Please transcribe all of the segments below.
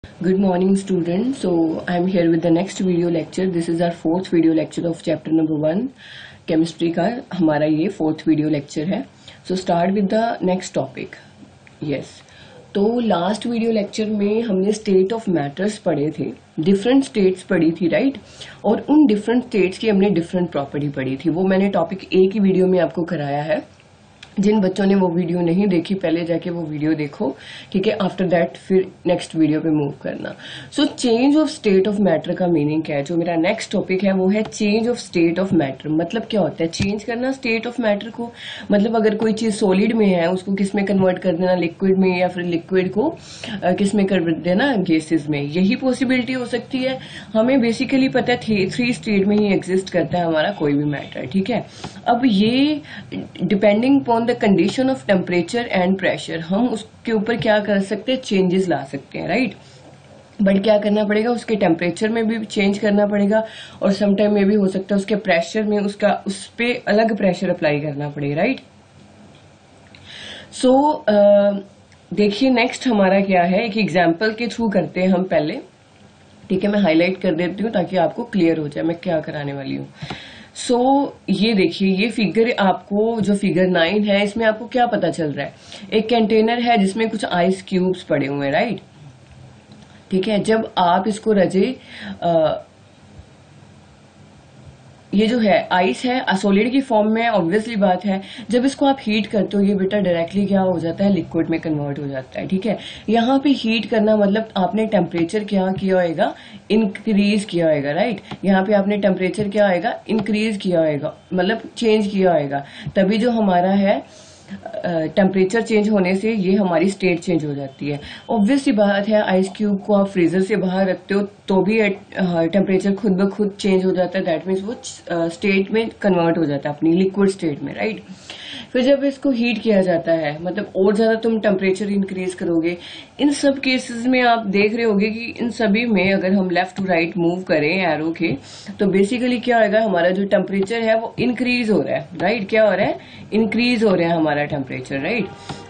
Good morning students. So I am here with the next video lecture. This is our fourth video lecture of chapter number 1 chemistry का हमारा ये fourth video lecture है. So start with the next topic. Yes. तो last video lecture में हमने state of matters पढ़े थे, different states पढ़ी थी, राइट. और उन डिफरेंट स्टेट्स की हमने डिफरेंट प्रॉपर्टी पढ़ी थी. वो मैंने टॉपिक ए की वीडियो में आपको कराया है. जिन बच्चों ने वो वीडियो नहीं देखी पहले जाके वो वीडियो देखो, ठीक है. आफ्टर दैट फिर नेक्स्ट वीडियो पे मूव करना. So change of state of matter का मीनिंग क्या है? जो मेरा नेक्स्ट टॉपिक है वो है change of state of matter. मतलब क्या होता है चेंज करना स्टेट ऑफ मैटर को? मतलब अगर कोई चीज सॉलिड में है उसको किस में कन्वर्ट कर देना, लिक्विड में, या फिर लिक्विड को किस में कर देना, गैसेस में. यही पॉसिबिलिटी हो सकती है. हमें बेसिकली पता है 3 स्टेट में ही एग्जिस्ट करता है हमारा कोई भी मैटर, ठीक है. अब ये depending upon the condition of temperature and pressure हम उसके ऊपर क्या कर सकते हैं, चेंजेस ला सकते हैं, राइट. बट क्या करना पड़ेगा, उसके टेम्परेचर में भी चेंज करना पड़ेगा और सम टाइम में भी हो सकता है उसके प्रेशर में उस पे अलग प्रेशर अप्लाई करना पड़ेगा, राइट. सो देखिए नेक्स्ट हमारा क्या है, एक एग्जाम्पल के थ्रू करते हैं हम पहले, ठीक है. मैं हाईलाइट कर देती हूँ ताकि आपको क्लियर हो जाए मैं क्या कराने वाली हूँ. सो ये देखिए, ये फिगर आपको जो फिगर 9 है इसमें आपको क्या पता चल रहा है, एक कंटेनर है जिसमें कुछ आइस क्यूब्स पड़े हुए हैं, राइट. ठीक है. जब आप इसको रजे ये जो है आइस है सॉलिड की फॉर्म में, ऑब्वियसली बात है. जब इसको आप हीट करते हो ये बेटा डायरेक्टली क्या हो जाता है, लिक्विड में कन्वर्ट हो जाता है, ठीक है. यहाँ पे हीट करना मतलब आपने टेम्परेचर क्या किया होगा, इंक्रीज किया होगा, राइट. यहाँ पे आपने टेम्परेचर क्या होगा, इंक्रीज किया होगा, मतलब चेंज किया होगा. तभी जो हमारा है टेम्परेचर चेंज होने से ये हमारी स्टेट चेंज हो जाती है. ऑब्वियसली बात है आइस क्यूब को आप फ्रीजर से बाहर रखते हो तो भी टेम्परेचर खुद ब खुद चेंज हो जाता है. दैट मीन्स वो स्टेट में कन्वर्ट हो जाता है अपनी लिक्विड स्टेट में, राइट. फिर जब इसको हीट किया जाता है मतलब और ज्यादा तुम टेम्परेचर इंक्रीज करोगे. इन सब केसेस में आप देख रहे होगे कि इन सभी में अगर हम लेफ्ट टू राइट मूव करें एरो के तो बेसिकली क्या होगा, हमारा जो टेम्परेचर है वो इंक्रीज हो रहा है, राइट. क्या हो रहा है, इंक्रीज हो रहा है हमारा टेम्परेचर, राइट.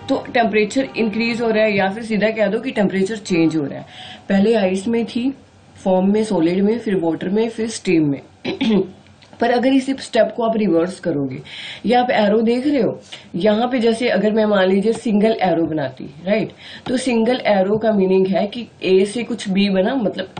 तो टेम्परेचर इंक्रीज हो रहा है या फिर सीधा कह दो कि टेम्परेचर चेंज हो रहा है. पहले आइस में थी फॉर्म में, सॉलिड में, फिर वाटर में, फिर स्टीम में. पर अगर इस स्टेप को आप रिवर्स करोगे, या आप एरो देख रहे हो यहाँ पे, जैसे अगर मैं मान लीजिए सिंगल एरो बनाती, राइट. तो सिंगल एरो का मीनिंग है कि ए से कुछ बी बना, मतलब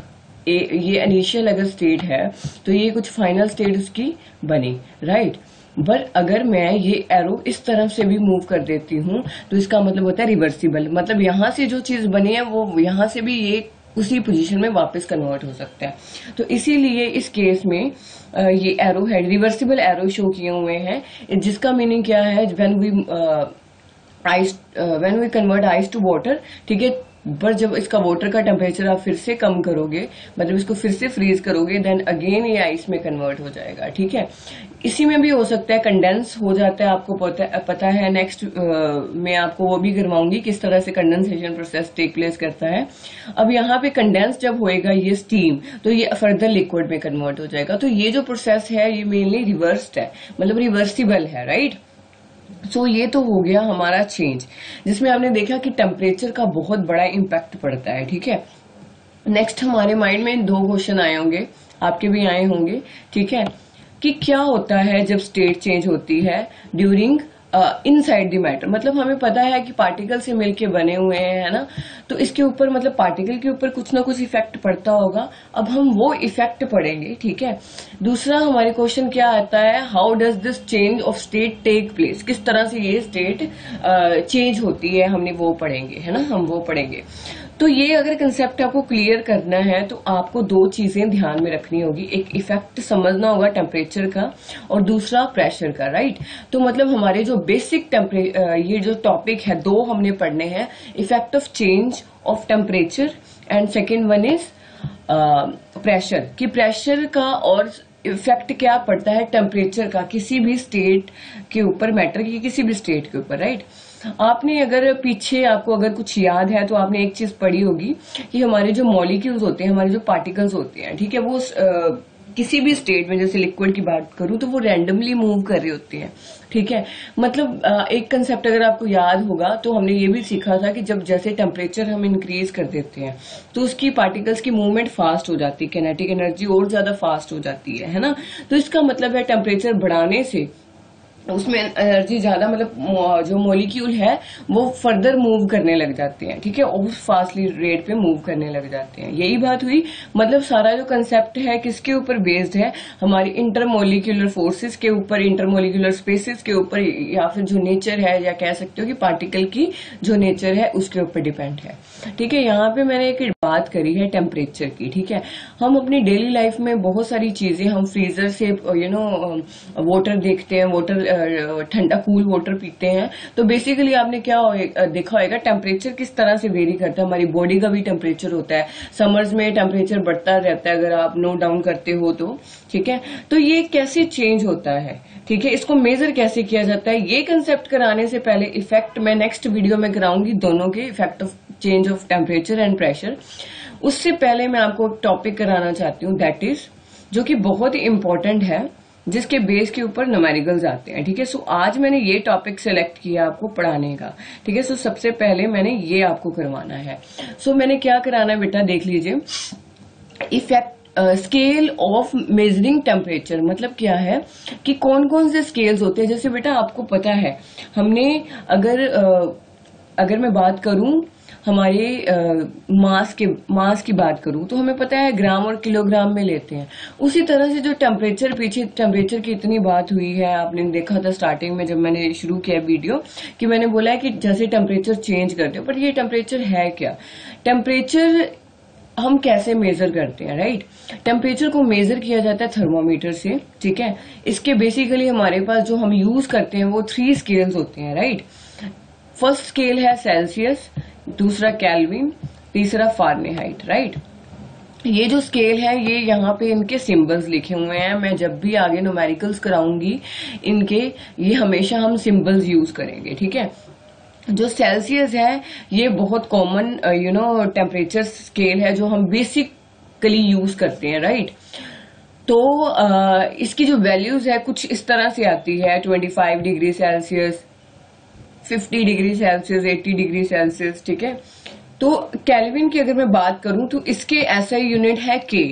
ये इनिशियल अगर स्टेट है तो ये कुछ फाइनल स्टेट उसकी बनी, राइट. बट अगर मैं ये एरो इस तरफ से भी मूव कर देती हूँ तो इसका मतलब होता है रिवर्सिबल. मतलब यहाँ से जो चीज बनी है वो यहाँ से भी ये उसी पोजीशन में वापस कन्वर्ट हो सकता है. तो इसीलिए इस केस में ये एरो है, रिवर्सिबल एरो शो किए हुए हैं, जिसका मीनिंग क्या है, when we convert ice to water, ठीक है. पर जब इसका वाटर का टेम्परेचर आप फिर से कम करोगे, मतलब इसको फिर से फ्रीज करोगे, देन अगेन ये आइस में कन्वर्ट हो जाएगा, ठीक है. इसी में भी हो सकता है कंडेंस हो जाता है, आपको पता है. नेक्स्ट मैं आपको वो भी करवाऊंगी किस तरह से कंडेंसेशन प्रोसेस टेक प्लेस करता है. अब यहाँ पे कंडेंस जब होएगा ये स्टीम, तो ये फर्दर लिक्विड में कन्वर्ट हो जाएगा. तो ये जो प्रोसेस है ये मेनली रिवर्स्ड है, मतलब रिवर्सिबल है, राइट. सो ये तो हो गया हमारा चेंज, जिसमें आपने देखा कि टेम्परेचर का बहुत बड़ा इम्पैक्ट पड़ता है, ठीक है. नेक्स्ट हमारे माइंड में 2 क्वेश्चन आए होंगे, आपके भी आए होंगे, ठीक है, कि क्या होता है जब स्टेट चेंज होती है ड्यूरिंग इनसाइड द मैटर. मतलब हमें पता है कि पार्टिकल से मिलके बने हुए हैं, है ना. तो इसके ऊपर मतलब पार्टिकल के ऊपर कुछ ना कुछ इफेक्ट पड़ता होगा. अब हम वो इफेक्ट पढ़ेंगे, ठीक है. दूसरा हमारे क्वेश्चन क्या आता है, how does this change of state take place, किस तरह से ये स्टेट चेंज होती है, हमने वो पढ़ेंगे, है ना, हम वो पढ़ेंगे. तो ये अगर कंसेप्ट आपको क्लियर करना है तो आपको 2 चीजें ध्यान में रखनी होगी. एक इफेक्ट समझना होगा टेम्परेचर का और दूसरा प्रेशर का, राइट. तो मतलब हमारे जो बेसिक ये जो टॉपिक है 2 हमने पढ़ने हैं, effect of change of temperature and second one is pressure. कि प्रेशर का और इफेक्ट क्या पड़ता है टेम्परेचर का किसी भी स्टेट के ऊपर, मैटर की किसी भी स्टेट के ऊपर, राइट. आपने अगर पीछे आपको अगर कुछ याद है तो आपने एक चीज पढ़ी होगी कि हमारे जो मॉलिक्यूल्स होते हैं, हमारे जो पार्टिकल्स होते हैं, ठीक है, वो किसी भी स्टेट में, जैसे लिक्विड की बात करूं तो वो रैंडमली मूव कर रहे होते हैं, ठीक है। मतलब एक कंसेप्ट अगर आपको याद होगा तो हमने ये भी सीखा था कि जब जैसे टेम्परेचर हम इंक्रीज कर देते हैं तो उसकी पार्टिकल्स की मूवमेंट फास्ट हो जाती है, काइनेटिक एनर्जी और ज्यादा फास्ट हो जाती है ना। तो इसका मतलब है टेम्परेचर बढ़ाने से उसमें एनर्जी ज्यादा, मतलब जो मॉलिक्यूल है वो फर्दर मूव करने लग जाते हैं, ठीक है, और फास्टली रेट पे मूव करने लग जाते हैं। यही बात हुई। मतलब सारा जो कंसेप्ट है किसके ऊपर बेस्ड है, हमारी इंटरमोलिक्यूलर फोर्सेस के ऊपर, इंटरमोलिक्यूलर स्पेसेस के ऊपर, या फिर जो नेचर है, या कह सकते हो कि पार्टिकल की जो नेचर है उसके ऊपर डिपेंड है, ठीक है। यहाँ पे मैंने एक बात करी है टेम्परेचर की, ठीक है। हम अपनी डेली लाइफ में बहुत सारी चीजें, हम फ्रीजर से वाटर देखते हैं, वाटर ठंडा कूल वाटर पीते हैं, तो बेसिकली आपने क्या देखा होगा टेम्परेचर किस तरह से वेरी करता है। हमारी बॉडी का भी टेम्परेचर होता है, समर्स में टेम्परेचर बढ़ता रहता है अगर आप नोट डाउन करते हो तो, ठीक है। तो ये कैसे चेंज होता है, ठीक है, इसको मेजर कैसे किया जाता है, ये कंसेप्ट कराने से पहले इफेक्ट मैं नेक्स्ट वीडियो में कराऊंगी, दोनों के effect of change of temperature and pressure. उससे पहले मैं आपको एक टॉपिक कराना चाहती हूँ, दैट इज, जो कि बहुत ही इंपॉर्टेंट है, जिसके बेस के ऊपर न्यूमेरिकल्स आते हैं, ठीक है। सो आज मैंने ये टॉपिक सेलेक्ट किया आपको पढ़ाने का, ठीक है। सो सबसे पहले मैंने ये आपको करवाना है। सो मैंने क्या कराना है बेटा, देख लीजिए। Effect scale of measuring temperature, मतलब क्या है कि कौन कौन से स्केल्स होते हैं। जैसे बेटा आपको पता है, हमने अगर मैं बात करूं हमारे मास की बात करूं तो हमें पता है ग्राम और किलोग्राम में लेते हैं। उसी तरह से जो टेम्परेचर, पीछे टेम्परेचर की इतनी बात हुई है, आपने देखा था स्टार्टिंग में जब मैंने शुरू किया वीडियो, कि मैंने बोला है कि जैसे टेम्परेचर चेंज करते हो, पर ये टेम्परेचर है क्या, टेम्परेचर हम कैसे मेजर करते हैं, राइट। टेम्परेचर को मेजर किया जाता है थर्मोमीटर से, ठीक है। इसके बेसिकली हमारे पास जो हम यूज करते हैं वो 3 स्केल्स होते हैं, राइट। फर्स्ट स्केल है सेल्सियस, दूसरा केल्विन, तीसरा फारेनहाइट, राइट। ये जो स्केल है, ये यहाँ पे इनके सिंबल्स लिखे हुए हैं। मैं जब भी आगे न्यूमेरिकल्स कराऊंगी इनके, ये हमेशा हम सिंबल्स यूज करेंगे, ठीक है। जो सेल्सियस है ये बहुत कॉमन टेम्परेचर स्केल है जो हम बेसिकली यूज करते हैं, राइट। तो इसकी जो वैल्यूज है कुछ इस तरह से आती है, 25 degree Celsius, 50 degree Celsius, 80 degree Celsius, ठीक है। तो केल्विन की अगर मैं बात करूं तो इसके एसआई यूनिट है के,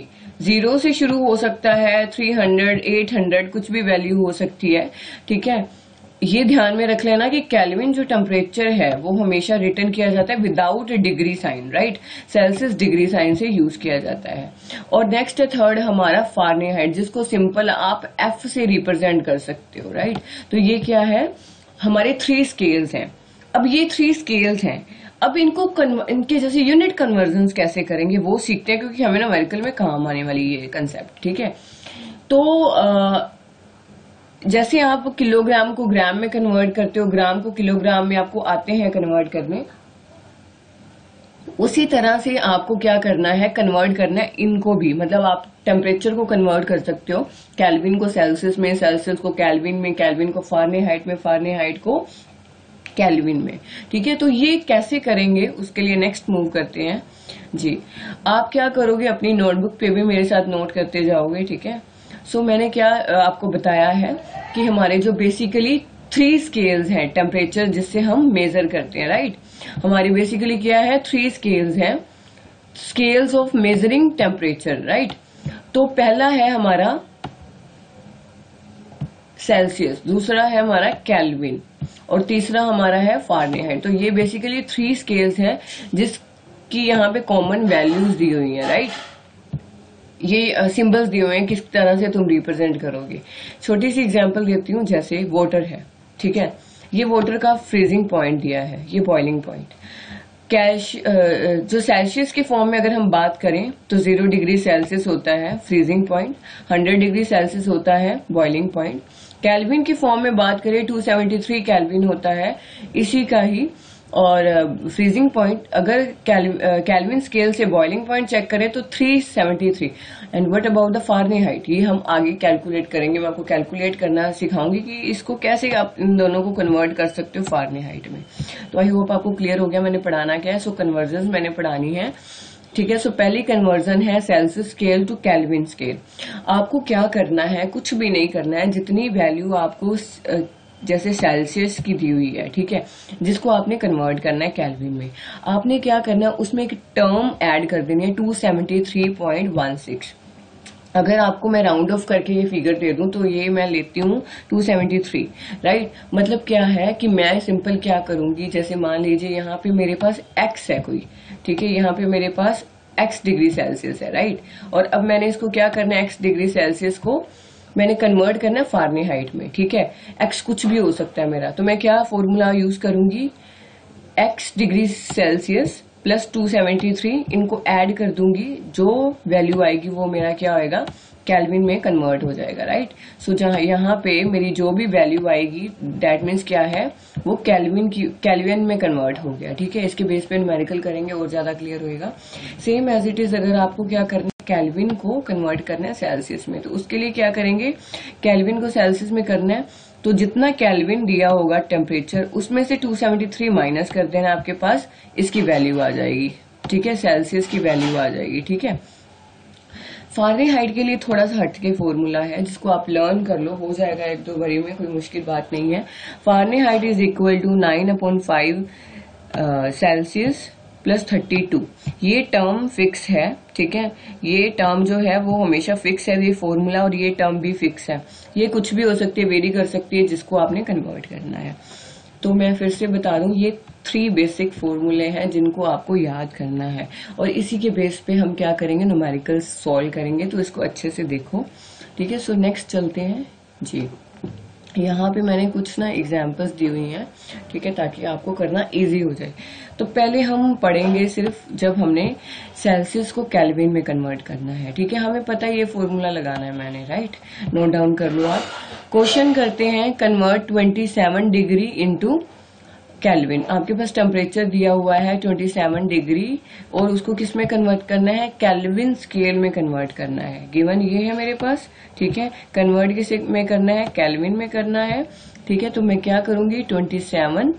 0 से शुरू हो सकता है, 300, 800 कुछ भी वैल्यू हो सकती है, ठीक है। ये ध्यान में रख लेना कि केल्विन जो टेम्परेचर है वो हमेशा रिटर्न किया जाता है without degree sine, right. Celsius degree sine से यूज किया जाता है। और नेक्स्ट है थर्ड हमारा फारेनहाइट, जिसको सिंपल आप एफ से रिप्रेजेंट कर सकते हो, राइट। तो ये क्या है, हमारे 3 स्केल्स हैं। अब ये 3 स्केल्स हैं, अब इनके जैसे यूनिट कन्वर्जन कैसे करेंगे वो सीखते हैं, क्योंकि हमें न्यूमेरिकल में काम आने वाली ये कंसेप्ट, ठीक है। तो जैसे आप किलोग्राम को ग्राम में कन्वर्ट करते हो, ग्राम को किलोग्राम में आपको आते हैं कन्वर्ट करने, उसी तरह से आपको क्या करना है, कन्वर्ट करना है इनको भी। मतलब आप टेम्परेचर को कन्वर्ट कर सकते हो, केल्विन को सेल्सियस में, सेल्सियस को केल्विन में, केल्विन को फारेनहाइट में, फारेनहाइट को केल्विन में, ठीक है। तो ये कैसे करेंगे उसके लिए नेक्स्ट मूव करते हैं जी। आप क्या करोगे, अपनी नोटबुक पे भी मेरे साथ नोट करते जाओगे, ठीक है। सो मैंने क्या आपको बताया है कि हमारे जो बेसिकली 3 स्केल्स हैं टेम्परेचर जिससे हम मेजर करते हैं, राइट। हमारी बेसिकली क्या है, 3 स्केल्स हैं, scales of measuring temperature, right. तो पहला है हमारा सेल्सियस, दूसरा है हमारा केल्विन, और तीसरा हमारा है फारेनहाइट। तो ये बेसिकली 3 स्केल्स हैं जिसकी यहाँ पे कॉमन वैल्यूज दी हुई है, राइट। ये सिंबल्स दिए हुए हैं किस तरह से तुम रिप्रेजेंट करोगे। छोटी सी एग्जांपल देती हूँ, जैसे वाटर है, ठीक है। ये वाटर का फ्रीजिंग पॉइंट दिया है, ये बॉइलिंग पॉइंट। जो सेल्सियस के फॉर्म में अगर हम बात करें तो 0 डिग्री सेल्सियस होता है फ्रीजिंग पॉइंट, 100 डिग्री सेल्सियस होता है बॉइलिंग पॉइंट। केल्विन की फॉर्म में बात करें 273 केल्विन होता है इसी का ही, और फ्रीजिंग पॉइंट अगर केल्विन स्केल से बॉइलिंग पॉइंट चेक करें तो 373। And what about the Fahrenheit, ये हम आगे कैलकुलेट करेंगे। मैं आपको कैलकुलेट करना सिखाऊंगी कि इसको कैसे आप इन दोनों को कन्वर्ट कर सकते हो फारेनहाइट में। तो आई होप आपको क्लियर हो गया मैंने पढ़ाना क्या है। सो कन्वर्जन मैंने पढ़ानी है, ठीक है। सो पहली कन्वर्जन है Celsius scale to Kelvin scale. आपको क्या करना है, कुछ भी नहीं करना है, जितनी वैल्यू आपको जैसे सेल्सियस की दी हुई है, ठीक है, जिसको आपने कन्वर्ट करना है केल्विन में, आपने क्या करना है, उसमें एक टर्म ऐड कर देनी है 273.16। अगर आपको मैं राउंड ऑफ करके ये फिगर दे दूं तो ये मैं लेती हूँ 273, राइट। मतलब क्या है कि मैं सिंपल क्या करूंगी, जैसे मान लीजिए यहाँ पे मेरे पास x है कोई, ठीक है, यहाँ पे मेरे पास x डिग्री सेल्सियस है, राइट। और अब मैंने इसको क्या करना है, x डिग्री सेल्सियस को मैंने कन्वर्ट करना है फारेनहाइट में, ठीक है। x कुछ भी हो सकता है मेरा, तो मैं क्या फॉर्मूला यूज करूंगी, x डिग्री सेल्सियस प्लस 273, इनको ऐड कर दूंगी, जो वैल्यू आएगी वो मेरा क्या होएगा, केल्विन में कन्वर्ट हो जाएगा, राइट। सो जहां यहाँ पे मेरी जो भी वैल्यू आएगी दैट मीन्स क्या है, वो केल्विन में कन्वर्ट हो गया, ठीक है। इसके बेस पे न्यूमेरिकल करेंगे और ज्यादा क्लियर होएगा। सेम एज इट इज अगर आपको क्या करना है, केल्विन को कन्वर्ट करना है सेल्सियस में, तो उसके लिए क्या करेंगे, केल्विन को सेल्सियस में करना है, तो जितना केल्विन दिया होगा टेम्परेचर, उसमें से 273 माइनस कर देना, आपके पास इसकी वैल्यू आ जाएगी, ठीक है, सेल्सियस की वैल्यू आ जाएगी, ठीक है। फारेनहाइट के लिए थोड़ा सा हटके फॉर्मूला है, जिसको आप लर्न कर लो, हो जाएगा एक दो बारी में, कोई मुश्किल बात नहीं है। Fahrenheit is equal to 9/5 Celsius plus 32। ये टर्म फिक्स है, ठीक है, ये टर्म जो है वो हमेशा फिक्स है, ये फॉर्मूला, और ये टर्म भी फिक्स है। ये कुछ भी हो सकती है, वेरी कर सकती है, जिसको आपने कन्वर्ट करना है। तो मैं फिर से बता दूं, ये 3 बेसिक फॉर्मूले हैं जिनको आपको याद करना है, और इसी के बेस पे हम क्या करेंगे, न्यूमेरिकल सॉल्व करेंगे। तो इसको अच्छे से देखो, ठीक है। सो नेक्स्ट चलते हैं जी। यहाँ पे मैंने कुछ ना एग्जाम्पल्स दी हुई हैं, ठीक है, ताकि आपको करना इजी हो जाए। तो पहले हम पढ़ेंगे सिर्फ जब हमने सेल्सियस को केल्विन में कन्वर्ट करना है, ठीक है। हमें पता है ये फॉर्मूला लगाना है मैंने, राइट, नोट डाउन कर लो आप। क्वेश्चन करते हैं, कन्वर्ट 27 डिग्री इंटू केल्विन। आपके पास टेम्परेचर दिया हुआ है 27 डिग्री, और उसको किस में कन्वर्ट करना है, केल्विन स्केल में कन्वर्ट करना है। गिवन ये है मेरे पास, ठीक है। कन्वर्ट किस में करना है, केल्विन में करना है, ठीक है। तो मैं क्या करूंगी, 27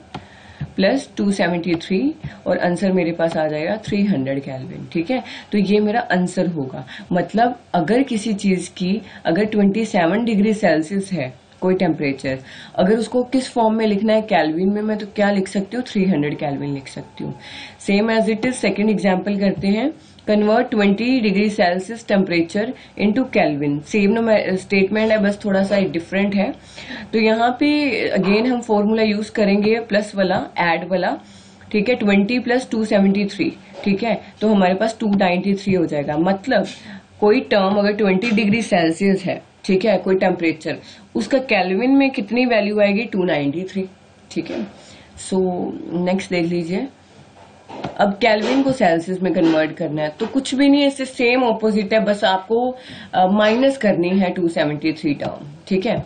प्लस 273, और आंसर मेरे पास आ जाएगा 300 केल्विन, ठीक है। तो ये मेरा आंसर होगा। मतलब अगर किसी चीज की अगर 27 डिग्री सेल्सियस है कोई टेम्परेचर, अगर उसको किस फॉर्म में लिखना है, केल्विन में, मैं तो क्या लिख सकती हूँ, 300 केल्विन लिख सकती हूँ। Same as it is second example करते हैं, convert 20 degree Celsius temperature into Kelvin. Same statement है, बस थोड़ा सा डिफरेंट है। तो यहाँ पे अगेन हम फॉर्मूला यूज करेंगे प्लस वाला, एड वाला, ठीक है। 20 प्लस 273, ठीक है, तो हमारे पास 293 हो जाएगा। मतलब कोई टर्म अगर 20 डिग्री सेल्सियस है, ठीक है, कोई टेम्परेचर, उसका केल्विन में कितनी वैल्यू आएगी, 293, ठीक है। सो नेक्स्ट देख लीजिए। अब केल्विन को सेल्सियस में कन्वर्ट करना है, तो कुछ भी नहीं है, इससे सेम ऑपोजिट है, बस आपको माइनस करनी है 273 टर्म, ठीक है।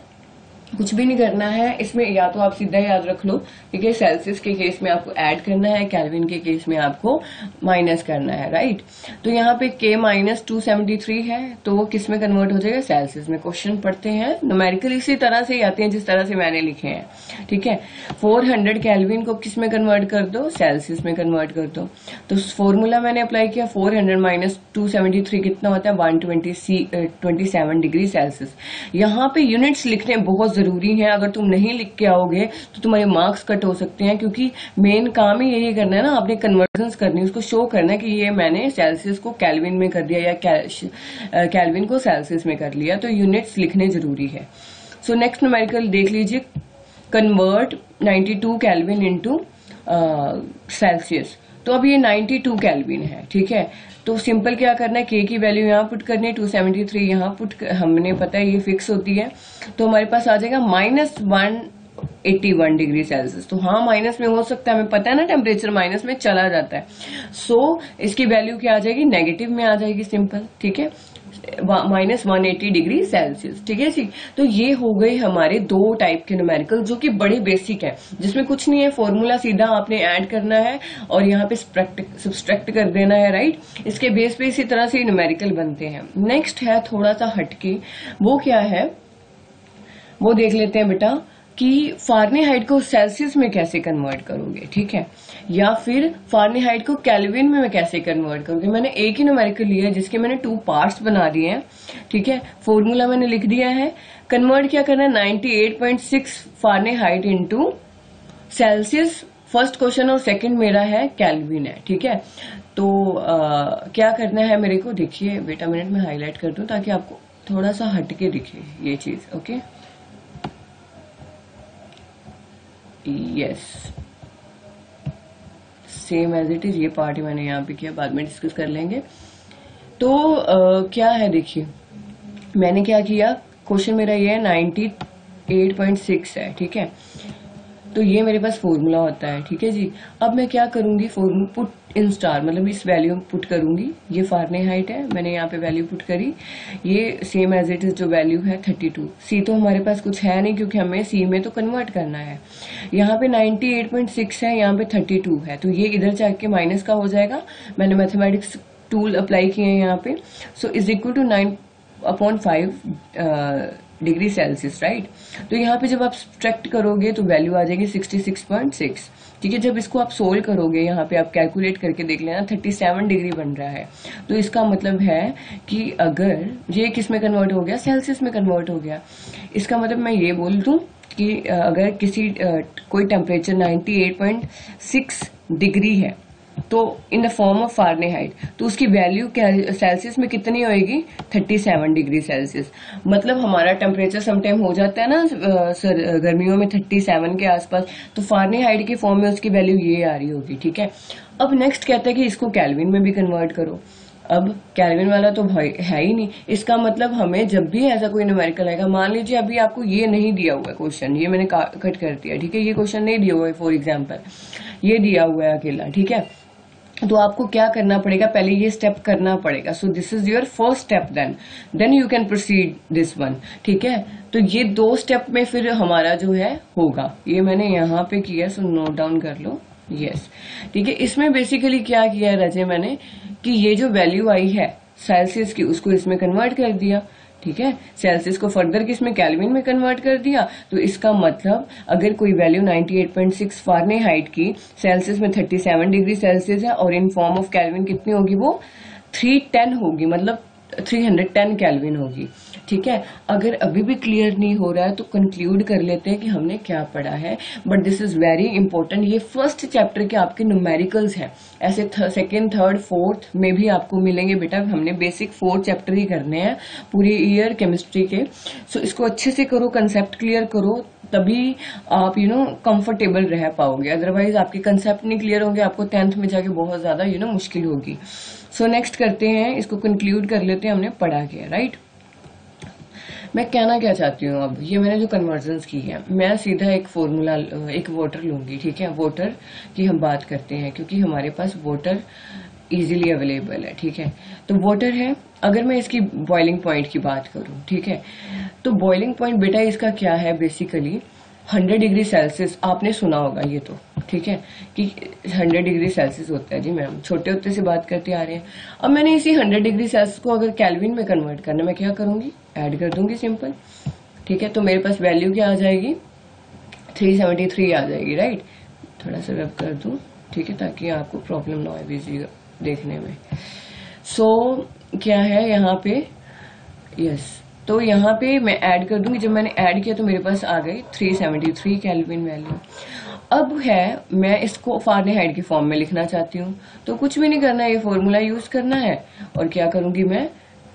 कुछ भी नहीं करना है इसमें, या तो आप सीधा याद रख लो, ठीक है, सेल्सियस के केस में आपको ऐड करना है, केल्विन के केस में आपको माइनस करना है, राइट। तो यहाँ पे k माइनस 273 है, तो वो किस में कन्वर्ट हो जाएगा, सेल्सियस में। क्वेश्चन पढ़ते हैं, न्यूमेरिकल इसी तरह से ही आते हैं जिस तरह से मैंने लिखे हैं, ठीक है। 400 केल्विन को किस में कन्वर्ट कर दो, सेल्सियस में कन्वर्ट कर दो। तो फॉर्मूला मैंने अप्लाई किया, 400 माइनस 273 कितना होता है, 127 डिग्री सेल्सियस। यहाँ पे यूनिट्स लिखने बहुत जरूरी है, अगर तुम नहीं लिख के आओगे तो तुम्हारे मार्क्स कट हो सकते हैं, क्योंकि मेन काम ही यही करना है ना, आपने कन्वर्जन्स करनी, उसको शो करना है कि ये मैंने सेल्सियस को केल्विन में कर दिया या केल्विन को सेल्सियस में कर लिया, तो यूनिट्स लिखने जरूरी है। सो नेक्स्ट न्यूमेरिकल देख लीजिए, कन्वर्ट 92 केल्विन इनटू सेल्सियस। तो अब ये 92 केल्विन है, ठीक है। तो सिंपल क्या करना है, के की वैल्यू यहाँ पुट करनी है, 273 यहाँ पुट, हमने पता है ये फिक्स होती है, तो हमारे पास आ जाएगा माइनस 181 डिग्री सेल्सियस। तो हाँ, माइनस में हो सकता है, हमें पता है ना टेम्परेचर माइनस में चला जाता है। सो इसकी वैल्यू क्या आ जाएगी, नेगेटिव में आ जाएगी, सिंपल, ठीक है, माइनस 180 डिग्री सेल्सियस, ठीक है जी। तो ये हो गए हमारे 2 टाइप के न्यूमेरिकल, जो कि बड़े बेसिक है, जिसमें कुछ नहीं है, फॉर्मूला सीधा आपने ऐड करना है और यहाँ पे सब्सट्रैक्ट कर देना है, राइट। इसके बेस पे इसी तरह से न्यूमेरिकल बनते हैं। नेक्स्ट है थोड़ा सा हटके, वो क्या है वो देख लेते हैं बेटा। कि फारेनहाइट को सेल्सियस में कैसे कन्वर्ट करोगे, ठीक है, या फिर फारेनहाइट को केल्विन में कैसे कन्वर्ट करोगे। मैंने एक ही न्यूमेरिकल लिया है जिसके मैंने 2 पार्ट्स बना दिए हैं, ठीक है। फॉर्मूला मैंने लिख दिया है। कन्वर्ट क्या करना है, 98.6 Fahrenheit into Celsius first question, और सेकंड मेरा है केल्विन है, ठीक है। तो क्या करना है मेरे को, देखिए बेटा मिनट में हाईलाइट कर दूं ताकि आपको थोड़ा सा हटके दिखे ये चीज। Okay, yes, same as it is. ये पार्ट मैंने यहाँ पे किया, बाद में डिस्कस कर लेंगे। तो क्या है, देखिए मैंने क्या किया, क्वेश्चन मेरा ये है 98.6 है, ठीक है। तो ये मेरे पास फॉर्मूला होता है, ठीक है जी। अब मैं क्या करूंगी, पुट इन स्टार, मतलब इस वैल्यू पुट करूंगी। ये फारेनहाइट है, मैंने यहाँ पे वैल्यू पुट करी। ये सेम एज इट इज जो वैल्यू है 32। सी तो हमारे पास कुछ है नहीं क्योंकि हमें सी में तो कन्वर्ट करना है। यहाँ पे 98.6 है, यहाँ पे 32 है, तो ये इधर जाके माइनस का हो जाएगा। मैंने मैथमेटिक्स टूल अप्लाई किए हैं यहाँ पे। So is equal to 9/5 degree Celsius, right. तो यहाँ पे जब आप सब्ट्रैक्ट करोगे तो वैल्यू आ जाएगी 66.6, ठीक है। जब इसको आप सोल्व करोगे, यहाँ पे आप कैलकुलेट करके देख लेना, 37 डिग्री बन रहा है। तो इसका मतलब है कि अगर ये किस में कन्वर्ट हो गया, सेल्सियस में कन्वर्ट हो गया। इसका मतलब मैं ये बोल दूं कि अगर किसी कोई टेम्परेचर 98.6 डिग्री है तो in the form of Fahrenheit, तो उसकी वैल्यू सेल्सियस में कितनी होएगी, 37 डिग्री सेल्सियस। मतलब हमारा टेम्परेचर समटाइम हो जाता है ना सर गर्मियों में 37 के आसपास, तो फारेनहाइट के फॉर्म में उसकी वैल्यू ये आ रही होगी, ठीक है। अब नेक्स्ट कहता है कि इसको केल्विन में भी कन्वर्ट करो। अब केल्विन वाला तो है ही नहीं। इसका मतलब हमें जब भी ऐसा कोई न्यूमेरिकल आएगा, मान लीजिए अभी आपको ये नहीं दिया हुआ है क्वेश्चन, ये मैंने कट कर दिया, ठीक है, ये क्वेश्चन नहीं दिया हुआ है, फॉर एग्जाम्पल ये दिया हुआ है अकेला, ठीक है। तो आपको क्या करना पड़ेगा, पहले ये स्टेप करना पड़ेगा। So this is your first step, then you can proceed this one, ठीक है। तो ये 2 स्टेप में फिर हमारा जो है होगा, ये मैंने यहाँ पे किया, सो नोट डाउन कर लो, यस, ठीक है। इसमें बेसिकली क्या किया है रजे मैंने, कि ये जो वैल्यू आई है सेल्सियस की, उसको इसमें कन्वर्ट कर दिया, ठीक है। सेल्सियस को फर्दर किसमें, केल्विन में कन्वर्ट कर दिया। तो इसका मतलब अगर कोई वैल्यू 98.6 फारेनहाइट की सेल्सियस में 37 डिग्री सेल्सियस है और इन फॉर्म ऑफ केल्विन कितनी होगी, वो 310 होगी, मतलब 310 केल्विन होगी, ठीक है। अगर अभी भी क्लियर नहीं हो रहा है तो कंक्लूड कर लेते हैं कि हमने क्या पढ़ा है, but this is very important. ये फर्स्ट चैप्टर के आपके न्यूमेरिकल्स हैं, ऐसे सेकेंड, थर्ड, फोर्थ में भी आपको मिलेंगे बेटा। हमने बेसिक 4 चैप्टर ही करने हैं पूरी ईयर केमिस्ट्री के। सो इसको अच्छे से करो, कंसेप्ट क्लियर करो, तभी आप कंफर्टेबल रह पाओगे। अदरवाइज आपके कंसेप्ट नहीं क्लियर होंगे, आपको 10th में जाके बहुत ज्यादा मुश्किल होगी। सो नेक्स्ट करते हैं, इसको कंक्लूड कर लेते हैं, हमने पढ़ा क्या, राइट। मैं कहना क्या चाहती हूँ, अब ये मैंने जो कन्वर्जन्स की है, मैं सीधा एक फॉर्मूला, एक वाटर लूंगी, ठीक है। वाटर की हम बात करते हैं क्योंकि हमारे पास वाटर इजीली अवेलेबल है, ठीक है। तो वाटर है, अगर मैं इसकी बॉइलिंग पॉइंट की बात करूं, ठीक है, तो बॉइलिंग पॉइंट बेटा इसका क्या है, बेसिकली 100 डिग्री सेल्सियस, आपने सुना होगा ये तो, ठीक है, कि 100 डिग्री सेल्सियस होता है। जी मैम, छोटे होते से बात करते आ रहे हैं। अब मैंने इसी 100 डिग्री सेल्सियस को अगर केल्विन में कन्वर्ट करना, मैं क्या करूंगी, ऐड कर दूंगी, सिंपल, ठीक है। तो मेरे पास वैल्यू क्या आ जाएगी, 373 आ जाएगी, राइट। थोड़ा सा रब कर दूं, ठीक है, ताकि आपको प्रॉब्लम ना हो बिजी देखने में। सो क्या है यहाँ पे, यस, तो यहाँ पे मैं ऐड कर दूंगी। जब मैंने ऐड किया तो मेरे पास आ गई 373 केल्विन वैल्यू। अब है, मैं इसको फारेनहाइट की फॉर्म में लिखना चाहती हूँ, तो कुछ भी नहीं करना है, ये फॉर्मूला यूज करना है। और क्या करूंगी मैं,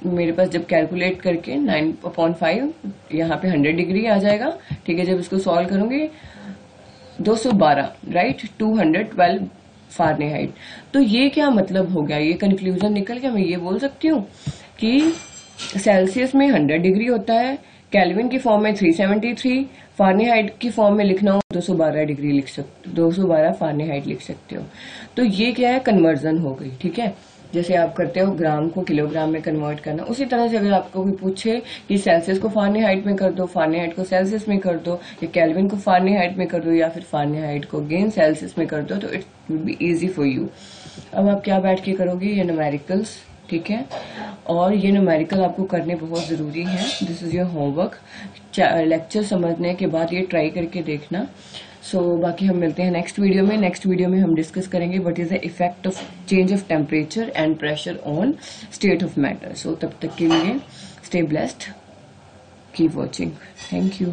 मेरे पास जब कैलकुलेट करके 9/5 यहाँ पे 100 डिग्री आ जाएगा, ठीक है। जब इसको सॉल्व करूंगी 212, राइट, 212 फारेनहाइट। तो ये क्या मतलब हो गया, ये कंक्लूजन निकल गया। मैं ये बोल सकती हूँ कि सेल्सियस में 100 डिग्री होता है, केल्विन की फॉर्म में 373, फारेनहाइट की फॉर्म में लिखना हो 212 डिग्री लिख सकते, 212 फारेनहाइट लिख सकते हो। तो ये क्या है, कन्वर्जन हो गई, ठीक है। जैसे आप करते हो ग्राम को किलोग्राम में कन्वर्ट करना, उसी तरह से अगर आपको कोई पूछे कि सेल्सियस को फारेनहाइट में कर दो, फारेनहाइट को सेल्सियस में कर दो, या केल्विन को फारेनहाइट में कर दो, या फिर फारेनहाइट को अगेन सेल्सियस में कर दो, तो it will be easy for you. अब आप क्या बैठ के करोगे, ये न्यूमेरिकल्स ठीक है। और ये न्यूमेरिकल आपको करने बहुत ज़रूरी है। This is your homework. Lecture समझने के बाद ये ट्राई करके देखना। बाकी हम मिलते हैं नेक्स्ट वीडियो में। नेक्स्ट वीडियो में हम डिस्कस करेंगे what is the effect of change of temperature and pressure on state of matter. तब तक के लिए stay blessed, keep watching, thank you.